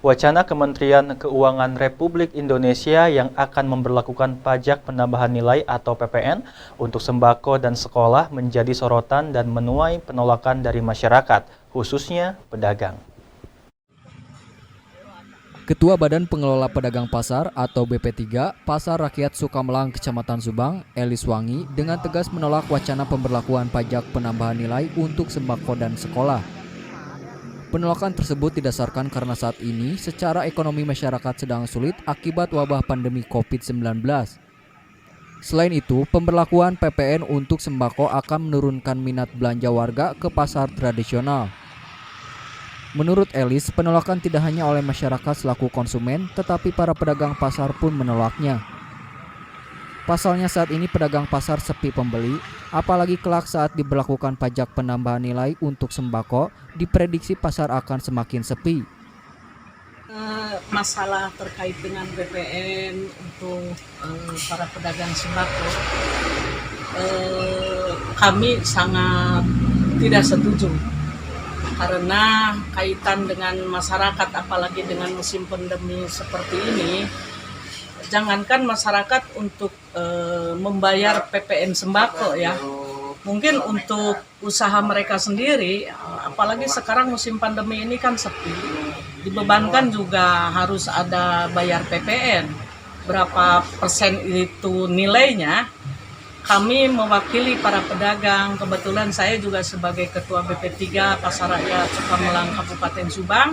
Wacana Kementerian Keuangan Republik Indonesia yang akan memberlakukan pajak penambahan nilai atau PPN untuk sembako dan sekolah menjadi sorotan dan menuai penolakan dari masyarakat, khususnya pedagang. Ketua Badan Pengelola Pedagang Pasar atau BP3 Pasar Rakyat Sukamelang Kecamatan Subang, Elis Wangi, dengan tegas menolak wacana pemberlakuan pajak penambahan nilai untuk sembako dan sekolah. Penolakan tersebut didasarkan karena saat ini secara ekonomi masyarakat sedang sulit akibat wabah pandemi COVID-19. Selain itu, pemberlakuan PPN untuk sembako akan menurunkan minat belanja warga ke pasar tradisional. Menurut Elis, penolakan tidak hanya oleh masyarakat selaku konsumen, tetapi para pedagang pasar pun menolaknya. Pasalnya saat ini pedagang pasar sepi pembeli, apalagi kelak saat diberlakukan pajak penambahan nilai untuk sembako, diprediksi pasar akan semakin sepi. Masalah terkait dengan PPN untuk para pedagang sembako, kami sangat tidak setuju. Karena kaitan dengan masyarakat, apalagi dengan musim pandemi seperti ini, jangankan masyarakat untuk membayar PPN sembako ya, mungkin untuk usaha mereka sendiri, apalagi sekarang musim pandemi ini kan sepi, dibebankan juga harus ada bayar PPN. Berapa persen itu nilainya? Kami mewakili para pedagang, kebetulan saya juga sebagai Ketua BP3 Pasar Rakyat Sukamelang Kabupaten Subang,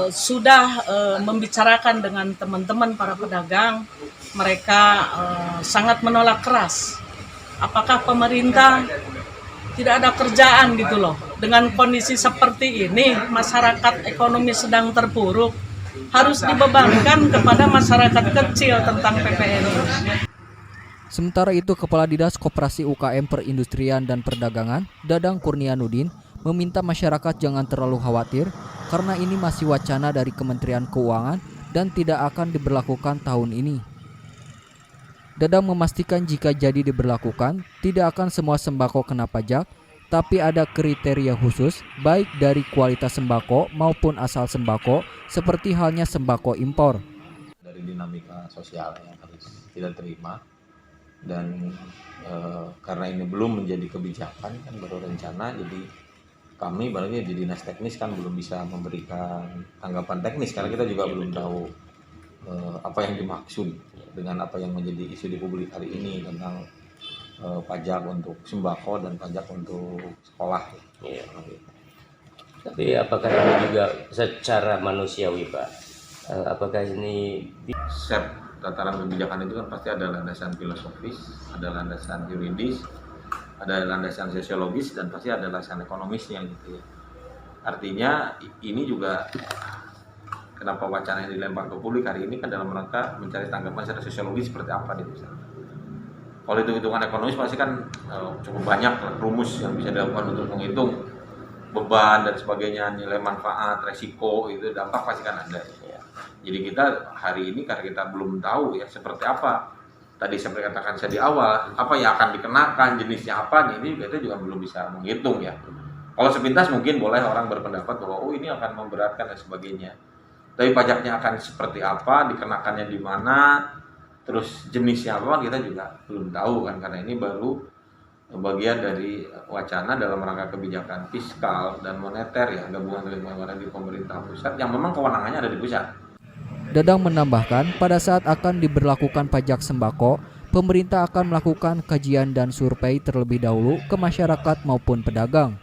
sudah membicarakan dengan teman-teman para pedagang. Mereka sangat menolak keras. Apakah pemerintah tidak ada kerjaan gitu loh? Dengan kondisi seperti ini, masyarakat ekonomi sedang terpuruk, harus dibebankan kepada masyarakat kecil tentang PPN. Sementara itu, Kepala Dinas Koperasi UKM Perindustrian dan Perdagangan, Dadang Kurnianudin, meminta masyarakat jangan terlalu khawatir karena ini masih wacana dari Kementerian Keuangan dan tidak akan diberlakukan tahun ini. Dadang memastikan jika jadi diberlakukan, tidak akan semua sembako kena pajak, tapi ada kriteria khusus baik dari kualitas sembako maupun asal sembako, seperti halnya sembako impor. Dari dinamika sosial yang harus kita terima, dan karena ini belum menjadi kebijakan, kan baru rencana, jadi kami barangnya di dinas teknis kan belum bisa memberikan tanggapan teknis karena kita juga belum tahu apa yang dimaksud dengan apa yang menjadi isu di publik hari ini tentang pajak untuk sembako dan pajak untuk sekolah. Ya. Tapi apakah ini juga secara manusiawi, Pak? Apakah ini Tataran kebijakan itu kan pasti ada landasan filosofis, ada landasan yuridis, ada landasan sosiologis, dan pasti ada landasan ekonomisnya gitu ya. Artinya ini juga kenapa wacana yang dilempar ke publik hari ini kan dalam rangka mencari tanggapan secara sosiologis seperti apa di misalnya. Kalau hitung-hitungan ekonomis pasti kan cukup banyak rumus yang bisa dilakukan untuk menghitung beban dan sebagainya, nilai manfaat, resiko, itu dampak pasti kan ada ya. Jadi kita hari ini karena kita belum tahu ya seperti apa, tadi seperti katakan saya di awal, apa yang akan dikenakan, jenisnya apa, ini kita juga belum bisa menghitung ya. Kalau sepintas mungkin boleh orang berpendapat bahwa ini akan memberatkan dan sebagainya. Tapi pajaknya akan seperti apa, dikenakannya di mana, terus jenisnya apa, kita juga belum tahu kan, karena ini baru bagian dari wacana dalam rangka kebijakan fiskal dan moneter ya, gabungan dari pemerintah pusat yang memang kewenangannya ada di pusat. Dadang menambahkan, pada saat akan diberlakukan pajak sembako, pemerintah akan melakukan kajian dan survei terlebih dahulu ke masyarakat maupun pedagang.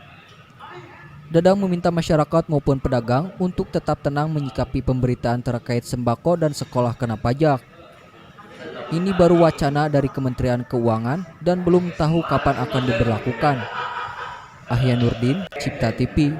Dadang meminta masyarakat maupun pedagang untuk tetap tenang menyikapi pemberitaan terkait sembako dan sekolah kena pajak. Ini baru wacana dari Kementerian Keuangan dan belum tahu kapan akan diberlakukan. Ahya Nurdin, Cipta TV.